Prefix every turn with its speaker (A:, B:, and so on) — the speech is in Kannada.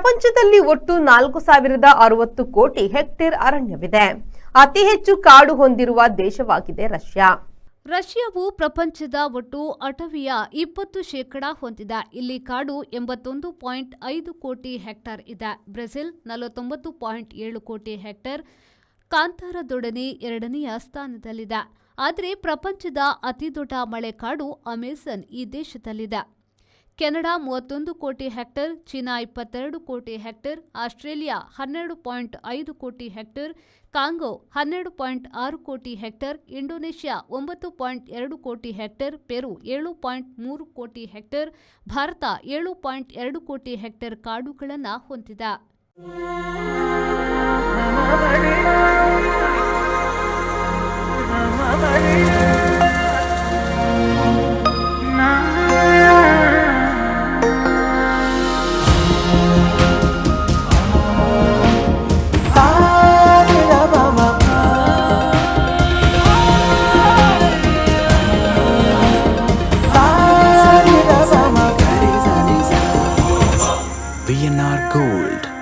A: ಪ್ರಪಂಚದಲ್ಲಿ ಒಟ್ಟು 4060 ಕೋಟಿ ಹೆಕ್ಟೇರ್ ಅರಣ್ಯವಿದೆ. ಅತಿ ಹೆಚ್ಚು ಕಾಡು ಹೊಂದಿರುವ ದೇಶವಾಗಿದೆ ರಷ್ಯಾ.
B: ರಷ್ಯಾವು ಪ್ರಪಂಚದ ಒಟ್ಟು ಅಟವಿಯ 20% ಹೊಂದಿದೆ. ಇಲ್ಲಿ ಕಾಡು 81.5 ಕೋಟಿ ಹೆಕ್ಟೇರ್ ಇದೆ. ಬ್ರೆಜಿಲ್ 49.7 ಕೋಟಿ ಹೆಕ್ಟೇರ್ ಕಾಂತಾರದೊಡನೆ ಎರಡನೆಯ ಸ್ಥಾನದಲ್ಲಿದೆ. ಆದರೆ ಪ್ರಪಂಚದ ಅತಿದೊಡ್ಡ ಮಳೆಕಾಡು ಅಮೆಜಾನ್ ಈ ದೇಶದಲ್ಲಿದೆ. ಕೆನಡಾ 31 ಕೋಟಿ ಹೆಕ್ಟೇರ್, ಚೀನಾ 22 ಕೋಟಿ ಹೆಕ್ಟೇರ್, ಆಸ್ಟ್ರೇಲಿಯಾ 12.5 ಕೋಟಿ ಹೆಕ್ಟೇರ್, ಕಾಂಗೋ 12.6 ಕೋಟಿ ಹೆಕ್ಟೇರ್, ಇಂಡೋನೇಷ್ಯಾ 9.2 ಕೋಟಿ ಹೆಕ್ಟೇರ್, ಪೆರು 7.3 ಕೋಟಿ ಹೆಕ್ಟೇರ್, ಭಾರತ 7.2 ಕೋಟಿ ಹೆಕ್ಟೇರ್ ಕಾಡುಗಳನ್ನು ಹೊಂದಿದೆ.
C: VNR Gold.